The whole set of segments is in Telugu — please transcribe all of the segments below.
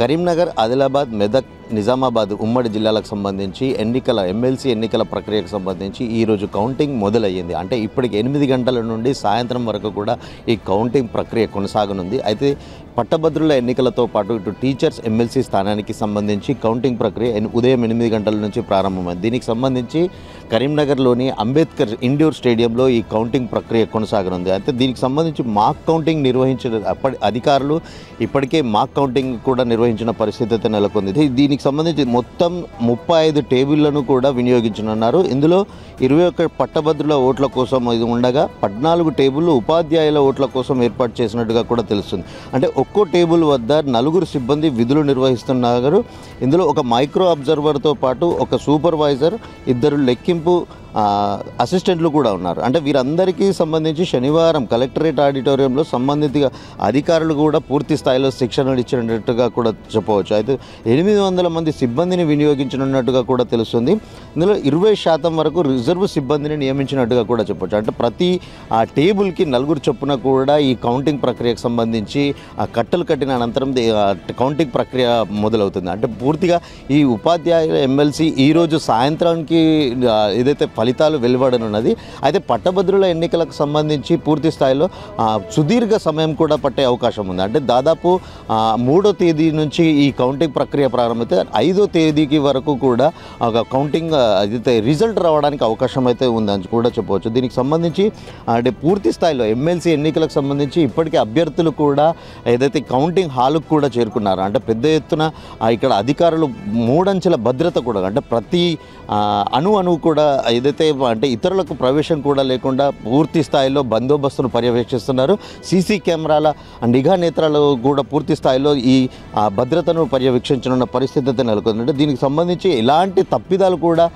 కరీంనగర్, ఆదిలాబాద్, మెదక్, నిజామాబాద్ ఉమ్మడి జిల్లాలకు సంబంధించి ఎమ్మెల్సీ ఎన్నికల ప్రక్రియకు సంబంధించి ఈరోజు కౌంటింగ్ మొదలయ్యింది. అంటే ఇప్పటికి 8 గంటల నుండి సాయంత్రం వరకు కూడా ఈ కౌంటింగ్ ప్రక్రియ కొనసాగనుంది. అయితే పట్టభద్రుల ఎన్నికలతో పాటు ఇటు టీచర్స్ ఎమ్మెల్సీ స్థానానికి సంబంధించి కౌంటింగ్ ప్రక్రియ ఉదయం 8 గంటల నుంచి ప్రారంభమైంది. దీనికి సంబంధించి కరీంనగర్లోని అంబేద్కర్ ఇండోర్ స్టేడియంలో ఈ కౌంటింగ్ ప్రక్రియ కొనసాగనుంది. అయితే దీనికి సంబంధించి మాక్ కౌంటింగ్ నిర్వహించిన అధికారులు ఇప్పటికే మాక్ కౌంటింగ్ కూడా నిర్వహించిన పరిస్థితి అయితే నెలకొంది. దీనికి సంబంధించి మొత్తం 35 టేబుళ్లను కూడా వినియోగించనున్నారు. ఇందులో 21 పట్టభద్రుల ఓట్ల కోసం ఇది ఉండగా 14 టేబుళ్లు ఉపాధ్యాయుల ఓట్ల కోసం ఏర్పాటు చేసినట్టుగా కూడా తెలుస్తుంది. అంటే ఒక్కో టేబుల్ వద్ద 4 సిబ్బంది విధులు నిర్వహిస్తున్నారు. ఇందులో ఒక మైక్రో అబ్జర్వర్తో పాటు ఒక సూపర్వైజర్, 2 లెక్కింపు అసిస్టెంట్లు కూడా ఉన్నారు. అంటే వీరందరికీ సంబంధించి శనివారం కలెక్టరేట్ ఆడిటోరియంలో సంబంధిత అధికారులు కూడా పూర్తి స్థాయిలో శిక్షణలు ఇచ్చినట్టుగా కూడా చెప్పవచ్చు. అయితే 800 మంది సిబ్బందిని వినియోగించనున్నట్టుగా కూడా తెలుస్తుంది. ఇందులో 20% వరకు రిజర్వ్ సిబ్బందిని నియమించినట్టుగా కూడా చెప్పవచ్చు. అంటే ప్రతి టేబుల్కి 4 చొప్పున కూడా ఈ కౌంటింగ్ ప్రక్రియకు సంబంధించి కట్టలు కట్టిన అనంతరం కౌంటింగ్ ప్రక్రియ మొదలవుతుంది. అంటే పూర్తిగా ఈ ఉపాధ్యాయుల ఎమ్మెల్సీ ఈరోజు సాయంత్రానికి ఏదైతే ఫలితాలు వెలువడనున్నది. అయితే పట్టభద్రుల ఎన్నికలకు సంబంధించి పూర్తి స్థాయిలో సుదీర్ఘ సమయం కూడా పట్టే అవకాశం ఉంది. అంటే దాదాపు 3వ తేదీ నుంచి ఈ కౌంటింగ్ ప్రక్రియ ప్రారంభమైతే 5వ తేదీకి వరకు కూడా ఒక కౌంటింగ్ అయితే రిజల్ట్ రావడానికి అవకాశం అయితే ఉందని కూడా చెప్పవచ్చు. దీనికి సంబంధించి అంటే పూర్తి స్థాయిలో ఎమ్మెల్సీ ఎన్నికలకు సంబంధించి ఇప్పటికే అభ్యర్థులు కూడా ఏదైతే కౌంటింగ్ హాల్కు కూడా చేరుకున్నారో అంటే పెద్ద ఎత్తున ఇక్కడ అధికారులు 3 అంచెల భద్రత కూడా అంటే ప్రతి అణువు కూడా ఏదైతే అంటే ఇతరులకు ప్రవేశం కూడా లేకుండా పూర్తి స్థాయిలో బందోబస్తును పర్యవేక్షిస్తున్నారు. సీసీ కెమెరాల నిఘా నేత్రాలు కూడా పూర్తి స్థాయిలో ఈ భద్రతను పర్యవేక్షించనున్న పరిస్థితి నెలకొంది. అంటే దీనికి సంబంధించి ఎలాంటి తప్పిదాలు కూడా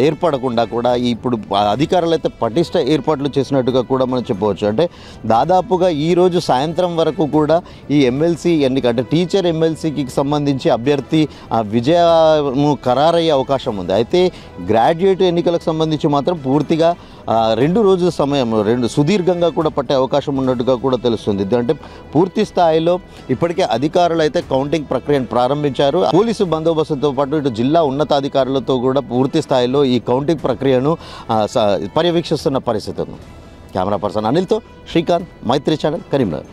ఏర్పడకుండా కూడా ఇప్పుడు అధికారులు అయితే పటిష్ట ఏర్పాట్లు చేసినట్టుగా కూడా మనం చెప్పవచ్చు. అంటే దాదాపుగా ఈరోజు సాయంత్రం వరకు కూడా ఈ ఎమ్మెల్సీ ఎన్నిక అంటే టీచర్ ఎమ్మెల్సీకి సంబంధించి అభ్యర్థి విజయము ఖరారయ్యే అవకాశం ఉంది. అయితే గ్రాడ్యుయేట్ ఎన్నికలకు సంబంధించి మాత్రం పూర్తిగా 2 రోజుల సమయం సుదీర్ఘంగా కూడా పట్టే అవకాశం ఉన్నట్టుగా కూడా తెలుస్తుంది. అంటే పూర్తి స్థాయిలో ఇప్పటికే అధికారులు అయితే కౌంటింగ్ ప్రక్రియను ప్రారంభించారు. పోలీసు బందోబస్తుతో పాటు ఇటు జిల్లా ఉన్నతాధికారులతో కూడా పూర్తి స్థాయిలో ఈ కౌంటింగ్ ప్రక్రియను పర్యవేక్షిస్తున్న పరిస్థితి ఉంది. కెమెరా పర్సన్ అనిల్తో శ్రీకాంత్, మైత్రి ఛానల్, కరీంనగర్.